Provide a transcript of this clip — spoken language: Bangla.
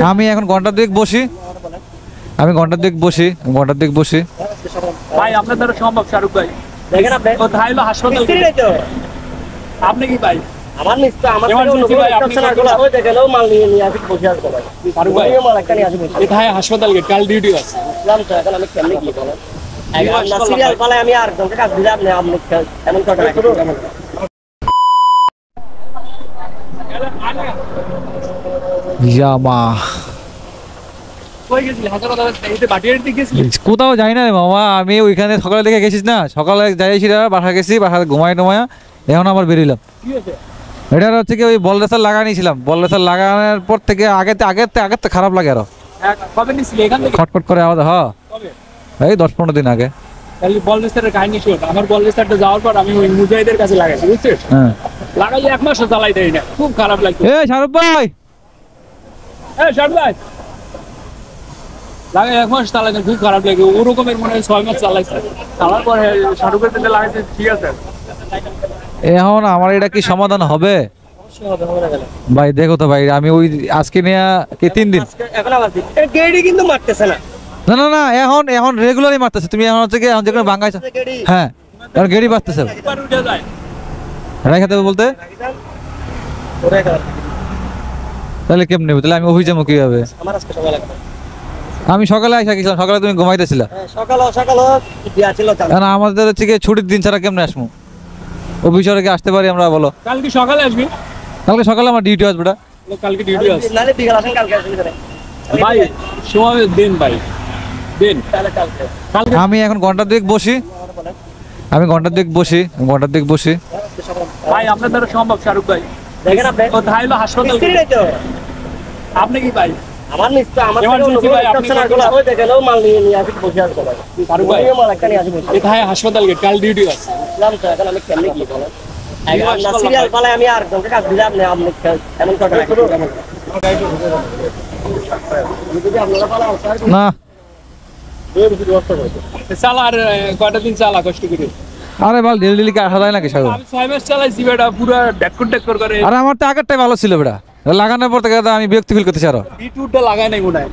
আমি এখন ঘন্টা দুয়েক বসি ভাই আপনার দ্বারা সম্ভব শাহরুখ ভাই দেখেন আপনি কোথায় হলো হাসপাতাল আপনি কি ভাই আমার নিশ্চয় আমার ওই দেখেন মাল নিয়ে আসি বসে আসবো ভাই শাহরুখ ভাই মাল একটা নিয়ে আসি বসে কোথায় হাসপাতাল গেট কাল ডিউটি আছে আসলাম তো এখন আমি কেমনে কি বলেন সিরিয়াল পালায় আমি আর ঘন্টা কাজ দিলাম না আপনি এমন কথা জামা কই গেছিলি হাসপাতাল এইতে বাটিয়ার দিকে গেছিলি কোথাও যাই না রে মামা, আমি ওইখানে সকালে দেখে গেছিস না, সকালে যাইছি বাসা গেছি, বাসা ঘুমাই টুমায়া এখন আবার বেরিলাম। কি হয়েছে এটা হচ্ছে কি ওই বল রেসার লাগানিয়েছিলাম, বল রেসার লাগানোর পর থেকে আগের খারাপ লাগে আরো কবে নিছিলি এখান থেকে খটখট করে আওয়াজ। হ্যাঁ কবে এই 10-15 দিন আগে। তাহলে বল রেসারের কাহিনী শোন। আমার বল রেসারটা যাওয়ার পর আমি ওই মুজাহিদের কাছে লাগাইছি বুঝছিস, হ্যাঁ লাগাই 1 মাসও চালাই দেই না, খুব খারাপ লাগছে। এ শাহরুখ ভাই, শাহরুখ ভাই লাগাই 1 মাস চালাই না, খুব খারাপ লাগে। ওরকমের মনে হয় 6 মাস চালাইছে, চালার পরে শাহরুখের দিকে লাগাইছে। ঠিক আছে এখন আমার এটা কি সমাধান হবে ভাই? দেখো তো ভাই, আমি ওই আজকে নিয়ে কি 3 দিন এখন আবার গেড়ি কিন্তু মারতেছে না। না না না, এখন রেগুলারই মারতেছে। তুমি এখন হচ্ছে কি এখন যেখানে বাঙ্গাইছো, হ্যাঁ এখন গেড়ি বাজতেছে। একবার উঠে যায় রাখা দেবে বলতে তাহলে কেমনে? তাহলে আমি অফিস যাবো কিভাবে? আমার আজকে সময় লাগবে। আমি সকালে আইসা গেছিলাম, সকালে তুমি ঘুমাইতেছিলা। সকাল দিয়া ছিল কারণ আমাদের হচ্ছে কি ছুটির দিন ছাড়া কেমনে আসবো অফিসে? কি আসতে পারি আমরা বলো? কালকে সকালে আসবি? কালকে সকালে আমার ডিউটি আসবে। কালকে ডিউটি আছে নালে বিকাল আসেন, কালকে আসেন ভাই, সময় দিন ভাই, দিন তাহলে কালকে। আমি এখন ঘন্টা দুয়েক বসি। ভাই আপনার দ্বারা সম্ভব শাহরুখ ভাই। দেখেন আপনি কোথায় হলো হাসপাতাল আপনি কি ভাই আমার নিশ্চয় আমার ওই দেখেন মাল নিয়ে আসি বসে আসবো ভাই শাহরুখ ভাই মাল একটা নিয়ে আসি বসে কোথায় হাসপাতাল গেট কাল ডিউটি আছে আসলাম তো এখন আমি কেমনে কি বলেন সিরিয়াল পালায় আমি আর ঘন্টা কাজ দিলাম না আপনি এমন কথা না চালা আর কয়টা দিন চালা কষ্ট করে। আরে বল ডেলি কি আসা যায় নাকি সাগর? আমি 6 মাস চালাইছি বেটা, পুরো ডেক্কর করে। আরে আমার তো আগেরটাই ভালো ছিল বেটা, লাগানোর পর থেকে আমি বিরক্তি ফিল করতেছি আরো। বিটুটটা লাগাই নাই মনে হয়।